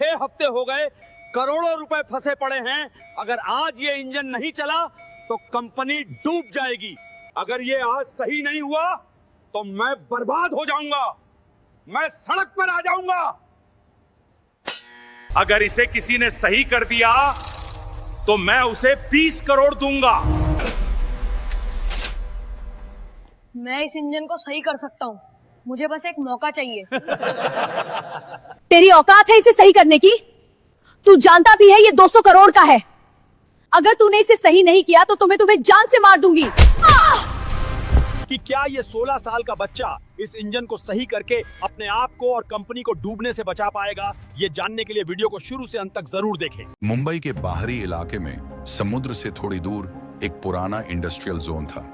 6 हफ्ते हो गए, करोड़ों रुपए फंसे पड़े हैं। अगर आज ये इंजन नहीं चला तो कंपनी डूब जाएगी। अगर ये आज सही नहीं हुआ तो मैं बर्बाद हो जाऊंगा, मैं सड़क पर आ जाऊंगा। अगर इसे किसी ने सही कर दिया तो मैं उसे 20 करोड़ दूंगा। मैं इस इंजन को सही कर सकता हूँ, मुझे बस एक मौका चाहिए। तेरी औकात है इसे सही करने की? तू जानता भी है ये 200 करोड़ का है। अगर तूने इसे सही नहीं किया तो तुम्हें जान से मार दूंगी। कि क्या ये 16 साल का बच्चा इस इंजन को सही करके अपने आप को और कंपनी को डूबने से बचा पाएगा? ये जानने के लिए वीडियो को शुरू से अंत तक जरूर देखें। मुंबई के बाहरी इलाके में समुद्र से थोड़ी दूर एक पुराना इंडस्ट्रियल जोन था।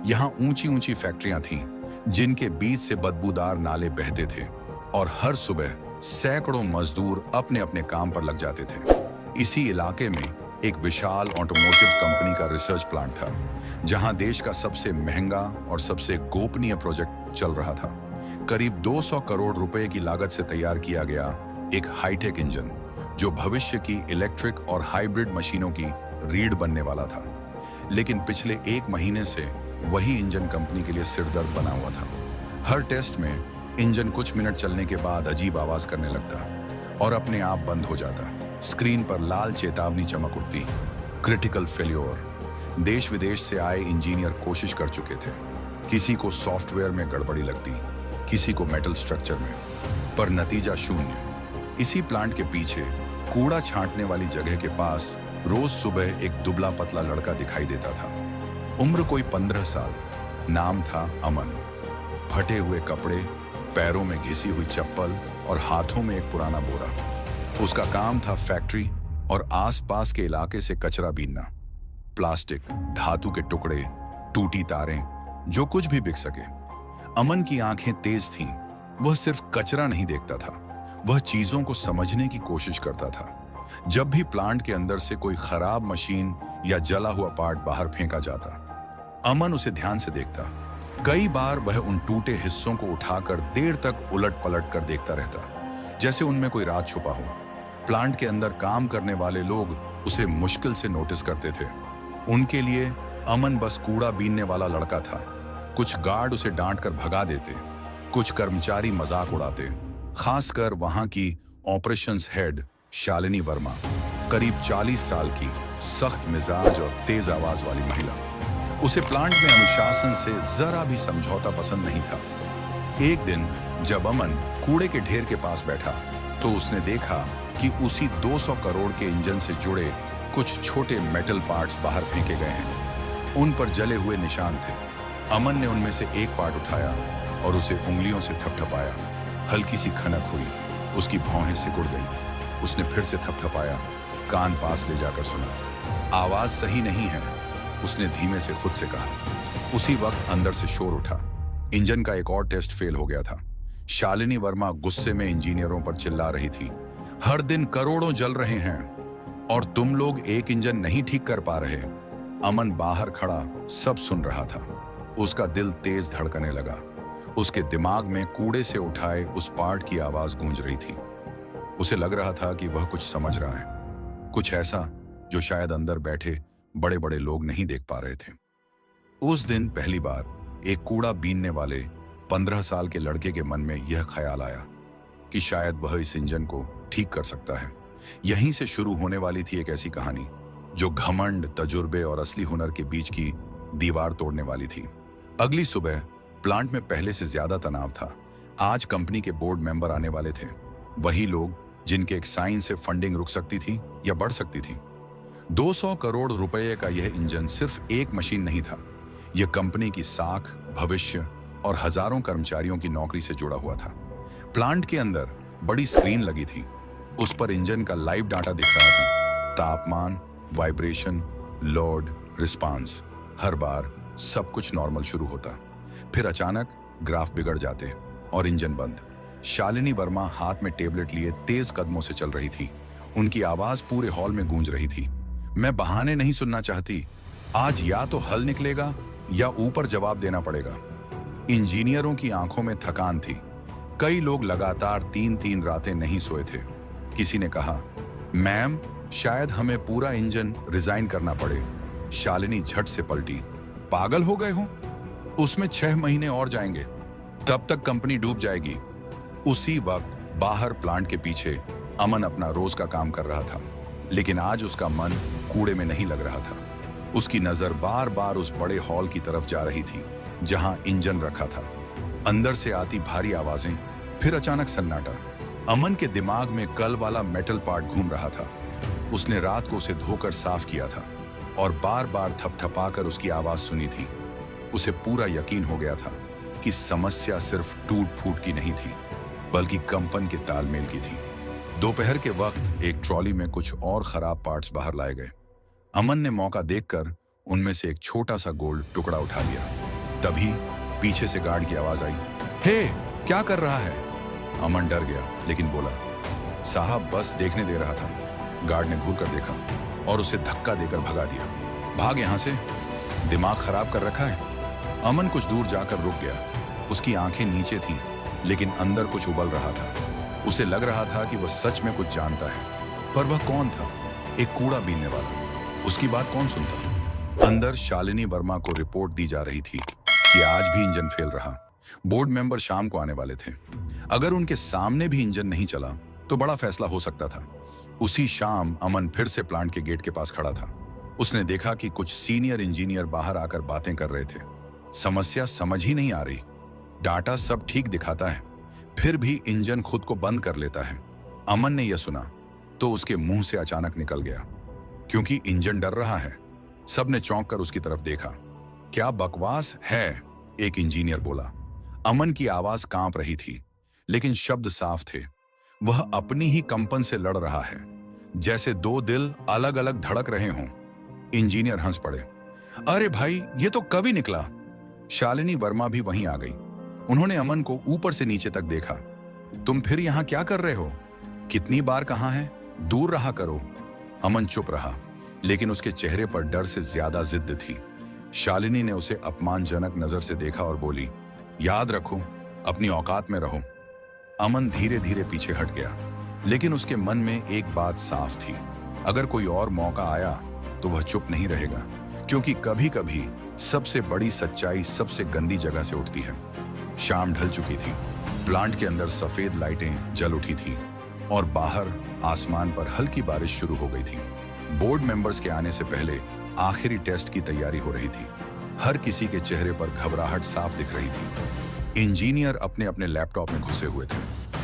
यहाँ ऊंची ऊंची फैक्ट्रियां थीं, जिनके बीच से बदबूदार नाले बहते थे और हर सुबह सैकड़ों मजदूर अपने अपने काम पर लग जाते थे। इसी इलाके में एक विशाल ऑटोमोटिव कंपनी का रिसर्च प्लांट था, जहां देश का सबसे महंगा और सबसे गोपनीय प्रोजेक्ट चल रहा था। करीब 200 करोड़ रुपए की लागत से तैयार किया गया एक हाईटेक इंजन, जो भविष्य की इलेक्ट्रिक और हाइब्रिड मशीनों की रीढ़ बनने वाला था। लेकिन पिछले 1 महीने से वही इंजन कंपनी के लिए सिरदर्द बना हुआ था। हर टेस्ट में इंजन कुछ मिनट चलने के बाद अजीब आवाज करने लगता और अपने आप बंद हो जाता। स्क्रीन पर लाल चेतावनी चमक उठती, क्रिटिकल फेल्योर। देश विदेश से आए इंजीनियर कोशिश कर चुके थे। किसी को सॉफ्टवेयर में गड़बड़ी लगती, किसी को मेटल स्ट्रक्चर में, पर नतीजा शून्य। इसी प्लांट के पीछे कूड़ा छांटने वाली जगह के पास रोज सुबह एक दुबला पतला लड़का दिखाई देता था। उम्र कोई 15 साल, नाम था अमन। फटे हुए कपड़े, पैरों में घिसी हुई चप्पल और हाथों में एक पुराना बोरा। उसका काम था फैक्ट्री और आसपास के इलाके से कचरा बीनना। प्लास्टिक, धातु के टुकड़े, टूटी तारें, जो कुछ भी बिक सके। अमन की आंखें तेज थीं। वह सिर्फ कचरा नहीं देखता था, वह चीजों को समझने की कोशिश करता था। जब भी प्लांट के अंदर से कोई खराब मशीन या जला हुआ पार्ट बाहर फेंका जाता, अमन उसे ध्यान से देखता। कई बार वह उन टूटे हिस्सों को उठाकर देर तक उलट पलट कर देखता रहता, जैसे उनमें कोई राज छुपा हो। प्लांट के अंदर काम करने वाले लोग उसे मुश्किल से नोटिस करते थे। उनके लिए अमन बस कूड़ा बीनने वाला लड़का था। कुछ गार्ड उसे डांटकर भगा देते, कुछ कर्मचारी मजाक उड़ाते, खासकर वहां की ऑपरेशंस हेड शालिनी वर्मा, करीब 40 साल की, सख्त मिजाज और तेज आवाज वाली महिला। उसे प्लांट में अनुशासन से जरा भी समझौता पसंद नहीं था। एक दिन जब अमन कूड़े के ढेर के पास बैठा तो उसने देखा कि उसी 200 करोड़ के इंजन से जुड़े कुछ छोटे मेटल पार्ट्स बाहर फेंके गए हैं। उन पर जले हुए निशान थे। अमन ने उनमें से एक पार्ट उठाया और उसे उंगलियों से थपथपाया। हल्की सी खनक हुई, उसकी भौहें सिकुड़ गई। उसने फिर से थपथपाया, कान पास ले जाकर सुना। आवाज सही नहीं है, उसने धीमे से खुद से कहा। उसी वक्त अंदर से शोर उठा। इंजन का एक और टेस्ट फेल हो गया था। शालिनी वर्मा गुस्से में इंजीनियरों पर चिल्ला रही थी, हर दिन करोड़ों जल रहे हैं और तुम लोग एक इंजन नहीं ठीक कर पा रहे। अमन बाहर खड़ा सब सुन रहा था। उसका दिल तेज धड़कने लगा। उसके दिमाग में कूड़े से उठाए उस पार्ट की आवाज गूंज रही थी। उसे लग रहा था कि वह कुछ समझ रहा है, कुछ ऐसा जो शायद अंदर बैठे बड़े बड़े लोग नहीं देख पा रहे थे। उस दिन पहली बार एक कूड़ा बीनने वाले 15 साल के लड़के के मन में यह ख्याल आया कि शायद वह इस इंजन को ठीक कर सकता है। यहीं से शुरू होने वाली थी एक ऐसी कहानी जो घमंड, तजुर्बे और असली हुनर के बीच की दीवार तोड़ने वाली थी। अगली सुबह प्लांट में पहले से ज्यादा तनाव था। आज कंपनी के बोर्ड मेंबर आने वाले थे, वही लोग जिनके एक साइन से फंडिंग रुक सकती थी या बढ़ सकती थी। 200 करोड़ रुपए का यह इंजन सिर्फ एक मशीन नहीं था, यह कंपनी की साख, भविष्य और हजारों कर्मचारियों की नौकरी से जुड़ा हुआ था। प्लांट के अंदर बड़ी स्क्रीन लगी थी, उस पर इंजन का लाइव डाटा दिख रहा था। तापमान, वाइब्रेशन, लोड, रिस्पांस। हर बार सब कुछ नॉर्मल शुरू होता, फिर अचानक ग्राफ बिगड़ जाते और इंजन बंद। शालिनी वर्मा हाथ में टेबलेट लिए तेज कदमों से चल रही थी। उनकी आवाज पूरे हॉल में गूंज रही थी, मैं बहाने नहीं सुनना चाहती। आज या तो हल निकलेगा या ऊपर जवाब देना पड़ेगा। इंजीनियरों की आंखों में थकान थी। कई लोग लगातार 3-3 रातें नहीं सोए थे। किसी ने कहा, मैम शायद हमें पूरा इंजन रिजाइन करना पड़े। शालिनी झट से पलटी, पागल हो गए हो? उसमें 6 महीने और जाएंगे, तब तक कंपनी डूब जाएगी। उसी वक्त बाहर प्लांट के पीछे अमन अपना रोज का काम कर रहा था, लेकिन आज उसका मन कूड़े में नहीं लग रहा था। उसकी नजर बार बार उस बड़े हॉल की तरफ जा रही थी जहां इंजन रखा था। अंदर से आती भारी आवाजें, फिर अचानक सन्नाटा। अमन के दिमाग में कल वाला मेटल पार्ट घूम रहा था। उसने रात को उसे धोकर साफ किया था और बार बार थपथपाकर उसकी आवाज सुनी थी। उसे पूरा यकीन हो गया था कि समस्या सिर्फ टूट फूट की नहीं थी, बल्कि कंपन के तालमेल की थी। दोपहर के वक्त एक ट्रॉली में कुछ और खराब पार्ट्स बाहर लाए गए। अमन ने मौका देखकर उनमें से एक छोटा सा गोल्ड टुकड़ा उठा लिया। तभी पीछे से गार्ड की आवाज आई, हे, क्या कर रहा है? अमन डर गया, लेकिन बोला, साहब बस देखने दे रहा था। गार्ड ने घूर कर देखा और उसे धक्का देकर भगा दिया। भाग यहां से, दिमाग खराब कर रखा है। अमन कुछ दूर जाकर रुक गया। उसकी आंखें नीचे थीं, लेकिन अंदर कुछ उबल रहा था। उसे लग रहा था कि वह सच में कुछ जानता है, पर वह कौन था? एक कूड़ा बीनने वाला। उसकी बात कौन सुनता? अंदर शालिनी वर्मा को रिपोर्ट दी जा रही थी कि आज भी इंजन फेल रहा। बोर्ड मेंबर शाम को आने वाले थे। अगर उनके सामने भी इंजन नहीं चला तो बड़ा फैसला हो सकता था। उसी शाम अमन फिर से प्लांट के गेट के पास खड़ा था। उसने देखा कि कुछ सीनियर इंजीनियर बाहर आकर बातें कर रहे थे। समस्या समझ ही नहीं आ रही। डाटा सब ठीक दिखाता है, फिर भी इंजन खुद को बंद कर लेता है। अमन ने यह सुना तो उसके मुंह से अचानक निकल गया, क्योंकि इंजन डर रहा है। सबने चौंक कर उसकी तरफ देखा। क्या बकवास है, एक इंजीनियर बोला। अमन की आवाज कांप रही थी, लेकिन शब्द साफ थे। वह अपनी ही कंपन से लड़ रहा है, जैसे 2 दिल अलग अलग धड़क रहे हों। इंजीनियर हंस पड़े। अरे भाई, ये तो कवि निकला। शालिनी वर्मा भी वहीं आ गई। उन्होंने अमन को ऊपर से नीचे तक देखा। तुम फिर यहां क्या कर रहे हो? कितनी बार कहा है, दूर रहा करो। अमन चुप रहा, लेकिन उसके चेहरे पर डर से ज्यादा जिद्द थी। शालिनी ने उसे अपमानजनक नजर से देखा और बोली, याद रखो, अपनी औकात में रहो। अमन धीरे धीरे पीछे हट गया, लेकिन उसके मन में एक बात साफ थी। अगर कोई और मौका आया तो वह चुप नहीं रहेगा, क्योंकि कभी कभी सबसे बड़ी सच्चाई सबसे गंदी जगह से उठती है। शाम ढल चुकी थी। प्लांट के अंदर सफेद लाइटें जल उठी थीं और बाहर आसमान पर हल्की बारिश शुरू हो गई थी। बोर्ड मेंबर्स के आने से पहले आखिरी टेस्ट की तैयारी हो रही थी। हर किसी के चेहरे पर घबराहट साफ दिख रही थी। इंजीनियर अपने अपने लैपटॉप में घुसे हुए थे,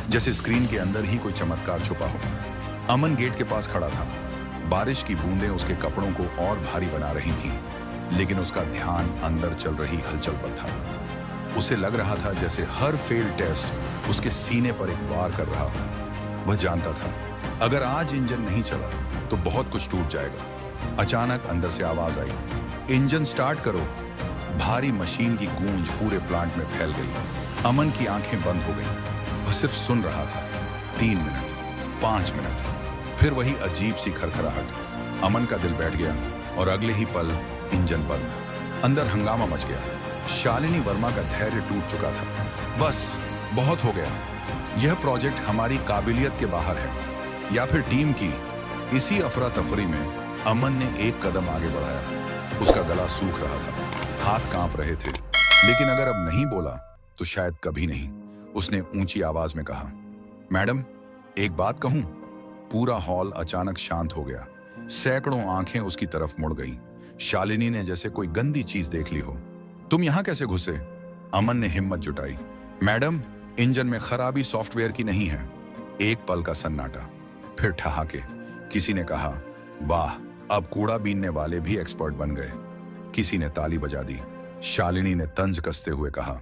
जैसे स्क्रीन के अंदर ही कोई चमत्कार छुपा हो। अमन गेट के पास खड़ा था। बारिश की बूंदें उसके कपड़ों को और भारी बना रही थीं, लेकिन उसका ध्यान अंदर चल रही हलचल पर था। उसे लग रहा था जैसे हर फेल टेस्ट उसके सीने पर एक वार कर रहा हो। वह जानता था, अगर आज इंजन नहीं चला तो बहुत कुछ टूट जाएगा। अचानक अंदर से आवाज आई, इंजन स्टार्ट करो। भारी मशीन की गूंज पूरे प्लांट में फैल गई। अमन की आंखें बंद हो गईं। वह सिर्फ सुन रहा था। 3 मिनट, 5 मिनट, फिर वही अजीब सी खरखराहट। अमन का दिल बैठ गया और अगले ही पल इंजन बंद। अंदर हंगामा मच गया। शालिनी वर्मा का धैर्य टूट चुका था। बस, बहुत हो गया। यह प्रोजेक्ट हमारी काबिलियत के बाहर है या फिर टीम की। इसी अफरा तफरी में अमन ने एक कदम आगे बढ़ाया। उसका गला सूख रहा था, हाथ कांप रहे थे, लेकिन अगर अब नहीं बोला तो शायद कभी नहीं। उसने ऊंची आवाज में कहा, मैडम, एक बात कहूं? पूरा हॉल अचानक शांत हो गया। सैकड़ों आंखें उसकी तरफ मुड़ गईं। शालिनी ने जैसे कोई गंदी चीज देख ली हो। तुम यहां कैसे घुसे? अमन ने हिम्मत जुटाई। मैडम, इंजन में खराबी सॉफ्टवेयर की नहीं है। एक पल का सन्नाटा, फिर ठहाके। किसी ने कहा, वाह, अब कूड़ा बीनने वाले भी एक्सपर्ट बन गए। किसी ने ताली बजा दी। शालिनी ने तंज कसते हुए कहा,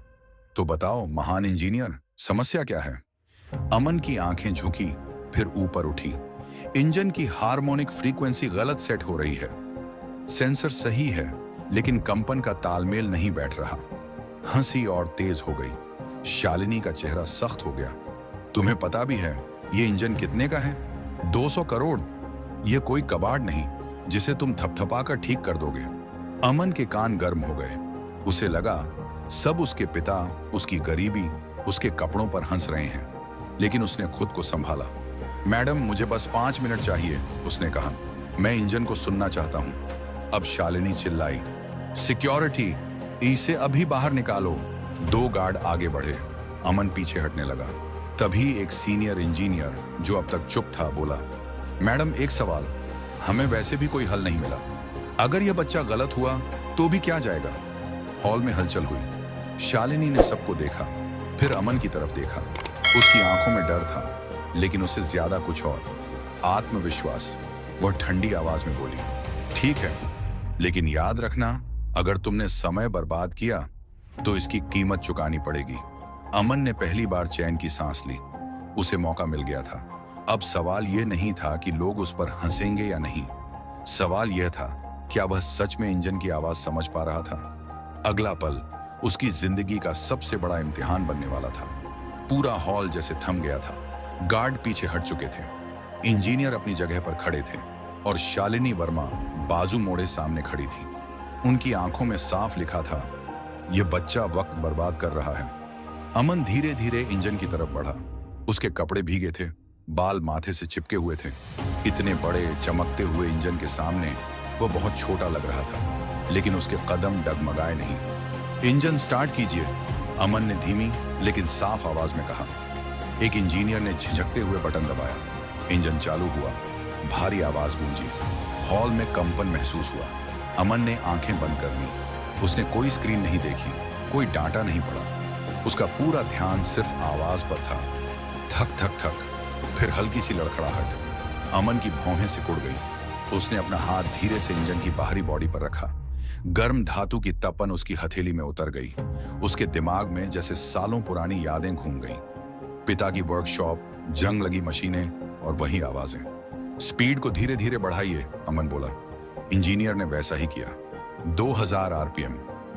तो बताओ महान इंजीनियर, समस्या क्या है? अमन की आंखें झुकी, फिर ऊपर उठी। इंजन की हार्मोनिक फ्रीक्वेंसी गलत सेट हो रही है। सेंसर सही है, लेकिन कंपन का तालमेल नहीं बैठ रहा। हंसी और तेज हो गई। शालिनी का चेहरा सख्त हो गया। तुम्हें पता भी है ये इंजन कितने का है? 200 करोड़। ये कोई कबाड़ नहीं जिसे तुम थपथपाकर ठीक कर दोगे। अमन के कान गर्म हो गए। उसे लगा सब उसके पिता, उसकी गरीबी, उसके कपड़ों पर हंस रहे हैं, लेकिन उसने खुद को संभाला। मैडम मुझे बस 5 मिनट चाहिए, उसने कहा। मैं इंजन को सुनना चाहता हूं। अब शालिनी चिल्लाई, सिक्योरिटी, इसे अभी बाहर निकालो। 2 गार्ड आगे बढ़े। अमन पीछे हटने लगा। तभी एक सीनियर इंजीनियर जो अब तक चुप था बोला, मैडम एक सवाल, हमें वैसे भी कोई हल नहीं मिला। अगर यह बच्चा गलत हुआ तो भी क्या जाएगा? हॉल में हलचल हुई। शालिनी ने सबको देखा, फिर अमन की तरफ देखा। उसकी आंखों में डर था, लेकिन उससे ज्यादा कुछ और, आत्मविश्वास। वह ठंडी आवाज में बोली, ठीक है, लेकिन याद रखना, अगर तुमने समय बर्बाद किया तो इसकी कीमत चुकानी पड़ेगी। अमन ने पहली बार चैन की सांस ली। उसे मौका मिल गया था। अब सवाल यह नहीं था कि लोग उस पर हंसेंगे या नहीं। सवाल यह था, क्या वह सच में इंजन की आवाज समझ पा रहा था? अगला पल उसकी जिंदगी का सबसे बड़ा इम्तिहान बनने वाला था। पूरा हॉल जैसे थम गया था। गार्ड पीछे हट चुके थे। इंजीनियर अपनी जगह पर खड़े थे और शालिनी वर्मा बाजू मोड़े सामने खड़ी थी। उनकी आंखों में साफ लिखा था, यह बच्चा वक्त बर्बाद कर रहा है। अमन धीरे धीरे इंजन की तरफ बढ़ा। उसके कपड़े भीगे थे, बाल माथे से चिपके हुए थे। इतने बड़े चमकते हुए इंजन के सामने वह बहुत छोटा लग रहा था, लेकिन उसके कदम डगमगाए नहीं। इंजन स्टार्ट कीजिए, अमन ने धीमी लेकिन साफ आवाज में कहा। एक इंजीनियर ने झिझकते हुए बटन दबाया। इंजन चालू हुआ। भारी आवाज गूंजी। हॉल में कंपन महसूस हुआ। अमन ने आंखें बंद कर ली। उसने कोई स्क्रीन नहीं देखी, कोई डाटा नहीं पड़ा। उसका पूरा ध्यान सिर्फ आवाज पर था। थक थक थक, फिर हल्की सी लड़खड़ाहट। अमन की भौहें सिकुड़ गई। उसने अपना हाथ धीरे से इंजन की बाहरी बॉडी पर रखा। गर्म धातु की तपन उसकी हथेली में उतर गई। उसके दिमाग में जैसे सालों पुरानी यादें घूम गईं। पिता की वर्कशॉप, जंग लगी मशीनें और वही आवाजें। स्पीड को धीरे धीरे बढ़ाइए, अमन बोला। इंजीनियर ने वैसा ही किया। 2000 आरपीएम,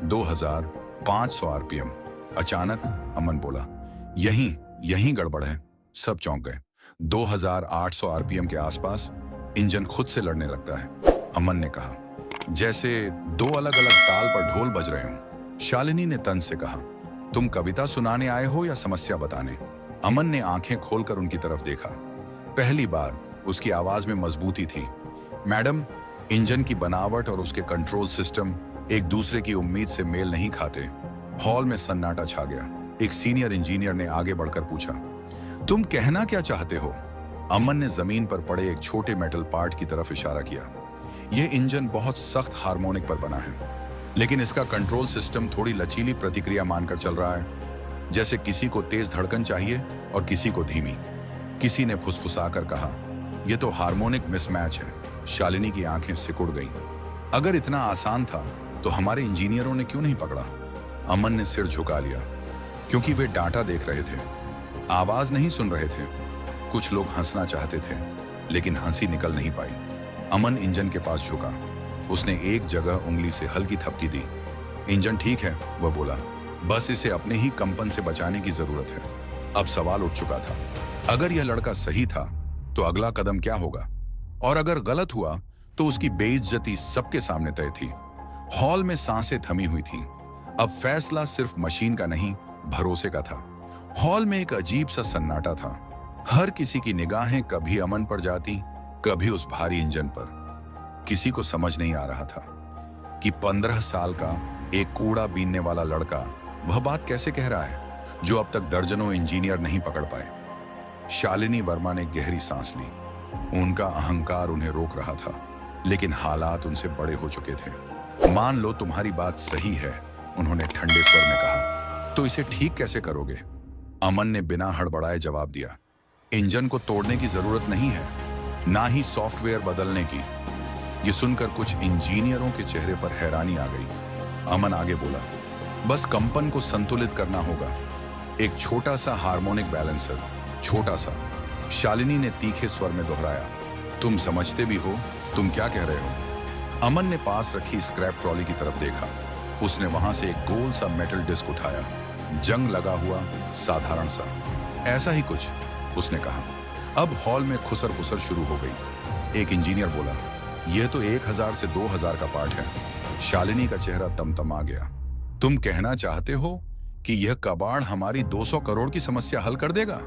2500 आरपीएम। अचानक अमन बोला, यहीं गड़बड़ है। सब चौंक गए। 2800 आरपीएम के आसपास इंजन खुद से लड़ने लगता है, अमन ने कहा, जैसे 2 अलग अलग ताल पर ढोल बज रहे हों। शालिनी ने तंज से कहा, तुम कविता सुनाने आए हो या समस्या बताने? अमन ने आंखें खोलकर उनकी तरफ देखा। पहली बार उसकी आवाज में मजबूती थी। मैडम, इंजन की बनावट और उसके कंट्रोल सिस्टम एक दूसरे की उम्मीद से मेल नहीं खाते। हॉल में सन्नाटा छा गया। एक सीनियर इंजीनियर ने आगे बढ़कर पूछा, तुम कहना क्या चाहते हो? अमन ने जमीन पर पड़े एक छोटे मेटल पार्ट की तरफ इशारा किया। यह इंजन बहुत सख्त हार्मोनिक पर बना है, लेकिन इसका कंट्रोल सिस्टम थोड़ी लचीली प्रतिक्रिया मानकर चल रहा है। जैसे किसी को तेज धड़कन चाहिए और किसी को धीमी। किसी ने फुसफुसाकर कहा, यह तो हार्मोनिक मिसमैच है। शालिनी की आंखें सिकुड़ गईं। अगर इतना आसान था तो हमारे इंजीनियरों ने क्यों नहीं पकड़ा? अमन ने सिर झुका लिया। क्योंकि वे डाटा देख रहे थे, आवाज नहीं सुन रहे थे। कुछ लोग हंसना चाहते थे, लेकिन हंसी निकल नहीं पाई। अमन इंजन के पास झुका। उसने एक जगह उंगली से हल्की थपकी दी। इंजन ठीक है, वह बोला, बस इसे अपने ही कंपन से बचाने की जरूरत है। अब सवाल उठ चुका था, अगर यह लड़का सही था तो अगला कदम क्या होगा? और अगर गलत हुआ तो उसकी बेइज्जती सबके सामने तय थी। हॉल में सांसें थमी हुई थीं। अब फैसला सिर्फ मशीन का नहीं, भरोसे का था। हॉल में एक अजीब सा सन्नाटा था। हर किसी की निगाहें कभी अमन पर जाती, कभी उस भारी इंजन पर। किसी को समझ नहीं आ रहा था कि 15 साल का एक कूड़ा बीनने वाला लड़का वह बात कैसे कह रहा है जो अब तक दर्जनों इंजीनियर नहीं पकड़ पाए। शालिनी वर्मा ने गहरी सांस ली। उनका अहंकार उन्हें रोक रहा था, लेकिन हालात उनसे बड़े हो चुके थे। मान लो तुम्हारी बात सही है, उन्होंने ठंडे स्वर में कहा, तो इसे ठीक कैसे करोगे? अमन ने बिना हड़बड़ाए जवाब दिया, इंजन को तोड़ने की जरूरत नहीं है, ना ही सॉफ्टवेयर बदलने की। ये सुनकर कुछ इंजीनियरों के चेहरे पर हैरानी आ गई। अमन आगे बोला, बस कंपन को संतुलित करना होगा। एक छोटा सा हार्मोनिक बैलेंसर, छोटा सा। शालिनी ने तीखे स्वर में दोहराया, तुम समझते भी हो तुम क्या कह रहे हो? अमन ने पास रखी स्क्रैप ट्रॉली की तरफ देखा। उसने वहां से एक गोल सा मेटल डिस्क उठाया, जंग लगा हुआ, साधारण सा। ऐसा ही कुछ, उसने कहा। अब हॉल में खुसर पुसर शुरू हो गई। एक इंजीनियर बोला, यह तो 1000 से 2000 का पार्ट है। शालिनी का चेहरा तमतमा गया। तुम कहना चाहते हो कि यह कबाड़ हमारी 200 करोड़ की समस्या हल कर देगा?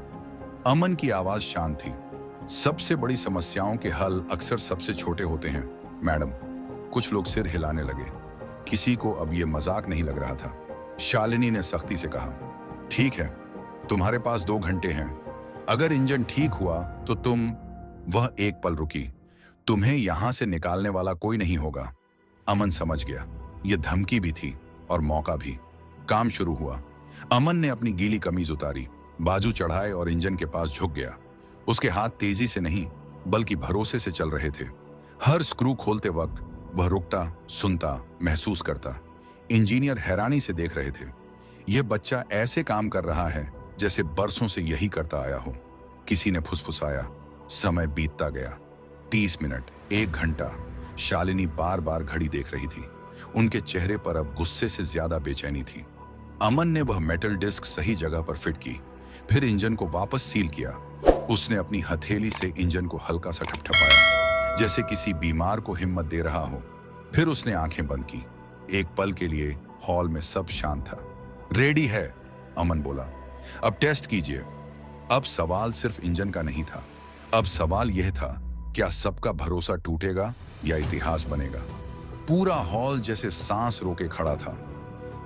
अमन की आवाज शांत थी, सबसे बड़ी समस्याओं के हल अक्सर सबसे छोटे होते हैं मैडम। कुछ लोग सिर हिलाने लगे। किसी को अब यह मजाक नहीं लग रहा था। शालिनी ने सख्ती से कहा, ठीक है, तुम्हारे पास 2 घंटे हैं। अगर इंजन ठीक हुआ तो तुम। वह एक पल रुकी। तुम्हें यहां से निकालने वाला कोई नहीं होगा। अमन समझ गया, यह धमकी भी थी और मौका भी। काम शुरू हुआ। अमन ने अपनी गीली कमीज उतारी, बाजू चढ़ाए और इंजन के पास झुक गया। उसके हाथ तेजी से नहीं बल्कि भरोसे से चल रहे थे। हर स्क्रू खोलते वक्त वह रुकता, सुनता, महसूस करता। इंजीनियर हैरानी से देख रहे थे। यह बच्चा ऐसे काम कर रहा है जैसे बरसों से यही करता आया हो। किसी ने फुसफुसाया। समय बीतता गया। 30 मिनट, 1 घंटा। शालिनी बार बार घड़ी देख रही थी। उनके चेहरे पर अब गुस्से से ज्यादा बेचैनी थी। अमन ने वह मेटल डिस्क सही जगह पर फिट की, फिर इंजन को वापस सील किया। उसने अपनी हथेली से इंजन को हल्का सा ठपठपाया, जैसे किसी बीमार को हिम्मत दे रहा हो। फिर उसने आंखें बंद की। एक पल के लिए हॉल में सब शांत था। रेडी है, अमन बोला। अब टेस्ट कीजिए। अब सवाल सिर्फ इंजन का नहीं था। अब सवाल यह था, क्या सबका भरोसा टूटेगा या इतिहास बनेगा? पूरा हॉल जैसे सांस रोके खड़ा था।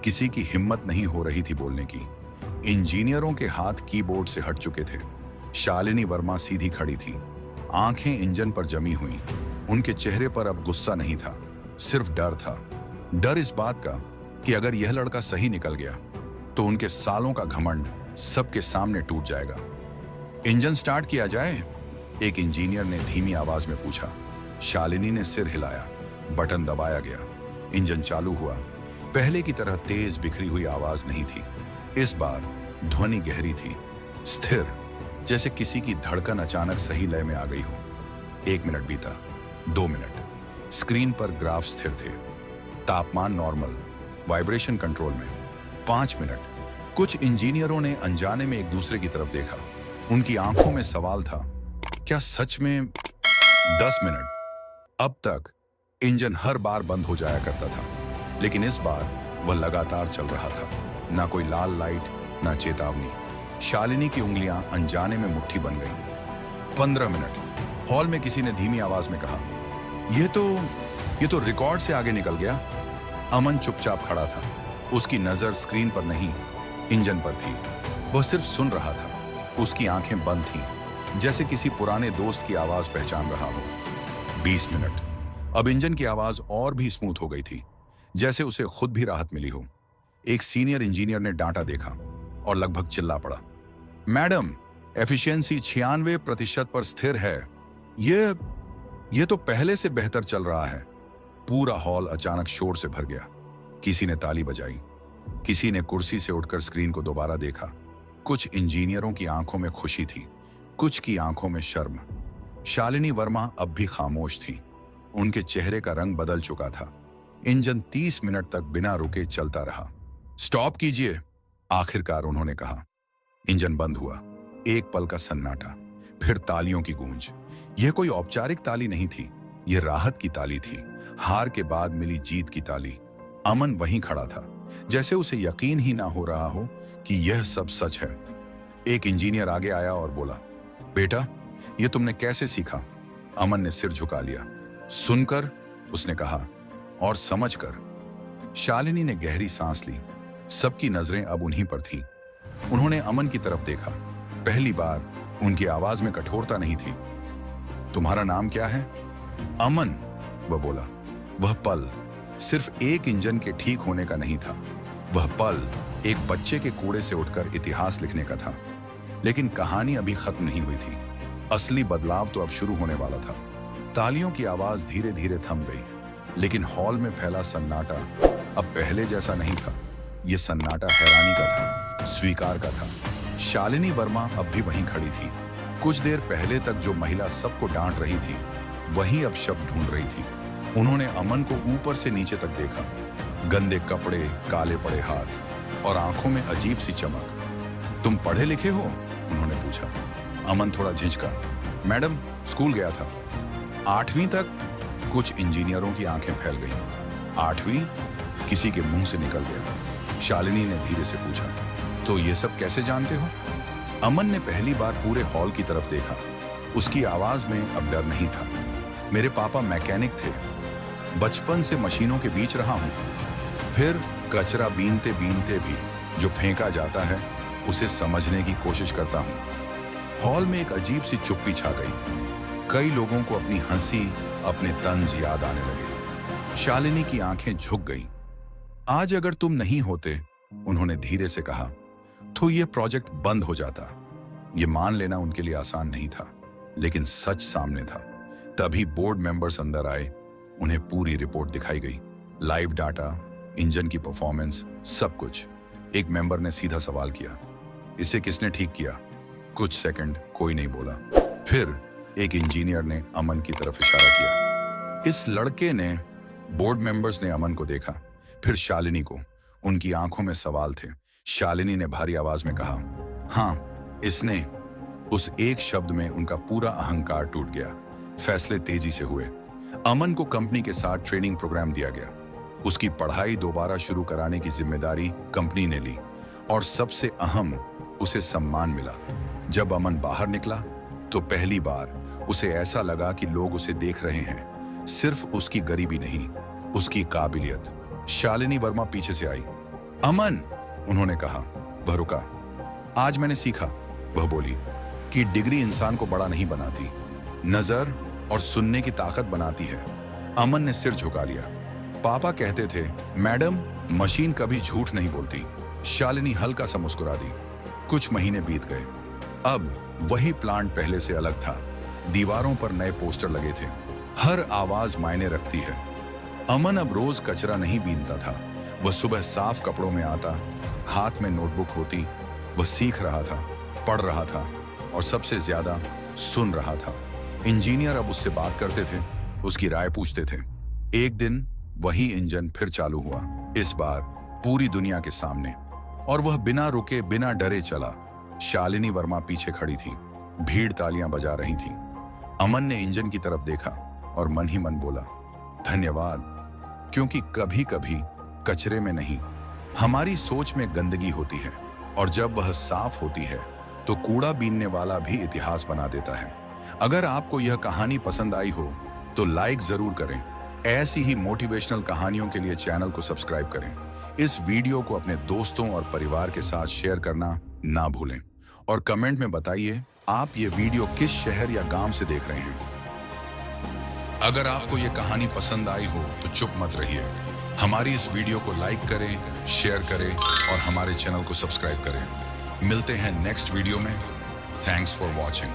किसी की हिम्मत नहीं हो रही थी बोलने की। इंजीनियरों के हाथ कीबोर्ड से हट चुके थे। शालिनी वर्मा सीधी खड़ी थी, आंखें इंजन पर जमी हुई। उनके चेहरे पर अब गुस्सा नहीं था, सिर्फ डर था। डर इस बात का कि अगर यह लड़का सही निकल गया तो उनके सालों का घमंड सबके सामने टूट जाएगा। इंजन स्टार्ट किया जाए? एक इंजीनियर ने धीमी आवाज में पूछा। शालिनी ने सिर हिलाया। बटन दबाया गया। इंजन चालू हुआ। पहले की तरह तेज बिखरी हुई आवाज नहीं थी। इस बार ध्वनि गहरी थी, स्थिर, जैसे किसी की धड़कन अचानक सही लय में आ गई हो। 1 मिनट बीता, 2 मिनट। स्क्रीन पर ग्राफ स्थिर थे। तापमान नॉर्मल, वाइब्रेशन कंट्रोल में। 5 मिनट। कुछ इंजीनियरों ने अनजाने में एक दूसरे की तरफ देखा। उनकी आंखों में सवाल था, क्या सच में? 10 मिनट। अब तक इंजन हर बार बंद हो जाया करता था, लेकिन इस बार वह लगातार चल रहा था। ना कोई लाल लाइट, ना चेतावनी। शालिनी की उंगलियां अनजाने में मुट्ठी बन गईं। 15 मिनट। हॉल में किसी ने धीमी आवाज में कहा, ये तो रिकॉर्ड से आगे निकल गया। अमन चुपचाप खड़ा था। उसकी नजर स्क्रीन पर नहीं, इंजन पर थी। वह सिर्फ सुन रहा था। उसकी आंखें बंद थीं, जैसे किसी पुराने दोस्त की आवाज पहचान रहा हो। 20 मिनट। अब इंजन की आवाज और भी स्मूथ हो गई थी, जैसे उसे खुद भी राहत मिली हो। एक सीनियर इंजीनियर ने डांटा देखा और लगभग चिल्ला पड़ा, मैडम, एफिशिएंसी 96% पर स्थिर है। ये तो पहले से बेहतर चल रहा है। पूरा हॉल अचानक शोर से भर गया। किसी ने ताली बजाई। किसी ने कुर्सी से उठकर स्क्रीन को दोबारा देखा। कुछ इंजीनियरों की आंखों में खुशी थी, कुछ की आंखों में शर्म। शालिनी वर्मा अब भी खामोश थी। उनके चेहरे का रंग बदल चुका था। इंजन 30 मिनट तक बिना रुके चलता रहा। स्टॉप कीजिए, आखिरकार उन्होंने कहा। इंजन बंद हुआ। एक पल का सन्नाटा, फिर तालियों की गूंज। यह कोई औपचारिक ताली नहीं थी, यह राहत की ताली थी, हार के बाद मिली जीत की ताली। अमन वहीं खड़ा था, जैसे उसे यकीन ही ना हो रहा हो कि यह सब सच है। एक इंजीनियर आगे आया और बोला, बेटा, यह तुमने कैसे सीखा? अमन ने सिर झुका लिया। सुनकर, उसने कहा, और समझकर। शालिनी ने गहरी सांस ली। सबकी नजरें अब उन्हीं पर थीं। उन्होंने अमन की तरफ देखा। पहली बार उनकी आवाज में कठोरता नहीं थी। तुम्हारा नाम क्या है? अमन, वह बोला। वह पल सिर्फ एक इंजन के ठीक होने का नहीं था। वह पल एक बच्चे के कूड़े से उठकर इतिहास लिखने का था। लेकिन कहानी अभी खत्म नहीं हुई थी। असली बदलाव तो अब शुरू होने वाला था। तालियों की आवाज धीरे धीरे थम गई, लेकिन हॉल में फैला सन्नाटा अब पहले जैसा नहीं था। यह सन्नाटा हैरानी का था, स्वीकार का था। शालिनी वर्मा अब भी वहीं खड़ी थी। कुछ देर पहले तक जो महिला सबको डांट रही थी, वही अब शब्द ढूंढ रही थी। उन्होंने अमन को ऊपर से नीचे तक देखा। गंदे कपड़े, काले पड़े हाथ और आंखों में अजीब सी चमक। तुम पढ़े लिखे हो? उन्होंने पूछा। अमन थोड़ा झिझका। मैडम, स्कूल गया था। 8वीं तक? कुछ इंजीनियरों की आंखें फैल गईं। 8वीं? किसी के मुंह से निकल गया। शालिनी ने धीरे से पूछा, तो ये सब कैसे जानते हो? अमन ने पहली बार पूरे हॉल की तरफ देखा। उसकी आवाज में अब डर नहीं था। मेरे पापा मैकेनिक थे, बचपन से मशीनों के बीच रहा हूं। फिर कचरा बीनते बीनते भी जो फेंका जाता है उसे समझने की कोशिश करता हूं। हॉल में एक अजीब सी चुप्पी छा गई। कई लोगों को अपनी हंसी, अपने तंज याद आने लगे। शालिनी की आंखें झुक गईं। आज अगर तुम नहीं होते, उन्होंने धीरे से कहा, तो ये प्रोजेक्ट बंद हो जाता। ये मान लेना उनके लिए आसान नहीं था, लेकिन सच सामने था। तभी बोर्ड मेंबर्स अंदर आए। उन्हें पूरी रिपोर्ट दिखाई गई, लाइव डाटा, इंजन की परफॉर्मेंस, सब कुछ। एक मेंबर ने सीधा सवाल किया, इसे किसने ठीक किया? कुछ सेकंड कोई नहीं बोला। फिर एक इंजीनियर ने अमन की तरफ इशारा किया। इस लड़के ने, बोर्ड मेंबर्स ने अमन को देखा, फिर शालिनी को। उनकी आंखों में सवाल थे। शालिनी ने भारी आवाज में कहा, हाँ इसने। उस एक शब्द में उनका पूरा अहंकार टूट गया। फैसले तेजी से हुए। अमन को कंपनी के साथ ट्रेनिंग प्रोग्राम दिया गया। उसकी पढ़ाई दोबारा शुरू कराने की जिम्मेदारी कंपनी ने ली, और सबसे अहम, उसे सम्मान मिला। जब अमन बाहर निकला तो पहली बार उसे ऐसा लगा कि लोग उसे देख रहे हैं, सिर्फ उसकी गरीबी नहीं, उसकी काबिलियत। शालिनी वर्मा पीछे से आई। अमन, उन्होंने कहा। वह रुका। आज मैंने सीखा, वह बोली, कि डिग्री इंसान को बड़ा नहीं बनाती, नजर और सुनने की ताकत बनाती है। अमन ने सिर झुका लिया। पापा कहते थे, मैडम, मशीन कभी झूठ नहीं बोलती। शालिनी हल्का सा मुस्कुरा दी। कुछ महीने बीत गए। अब वही प्लांट पहले से अलग था। दीवारों पर नए पोस्टर लगे थे। हर आवाज मायने रखती है। अमन अब रोज कचरा नहीं बीनता था। वह सुबह साफ कपड़ों में आता, हाथ में नोटबुक होती। वह सीख रहा था, पढ़ रहा था, और सबसे ज्यादा सुन रहा था। इंजीनियर अब उससे बात करते थे, उसकी राय पूछते थे। एक दिन वही इंजन फिर चालू हुआ, इस बार पूरी दुनिया के सामने, और वह बिना रुके, बिना डरे चला। शालिनी वर्मा पीछे खड़ी थी। भीड़ तालियां बजा रही थी। अमन ने इंजन की तरफ देखा और मन ही मन बोला, धन्यवाद, क्योंकि कभी कभी कचरे में नहीं, हमारी सोच में गंदगी होती है, और जब वह साफ होती है तो कूड़ा बीनने वाला भी इतिहास बना देता है। अगर आपको यह कहानी पसंद आई हो तो लाइक जरूर करें। ऐसी ही मोटिवेशनल कहानियों के लिए चैनल को सब्सक्राइब करें। इस वीडियो को अपने दोस्तों और परिवार के साथ शेयर करना ना भूलें, और कमेंट में बताइए आप ये वीडियो किस शहर या गांव से देख रहे हैं। अगर आपको ये कहानी पसंद आई हो तो चुप मत रहिए। हमारी इस वीडियो को लाइक करें, शेयर करें, और हमारे चैनल को सब्सक्राइब करें। मिलते हैं नेक्स्ट वीडियो में। Thanks for watching.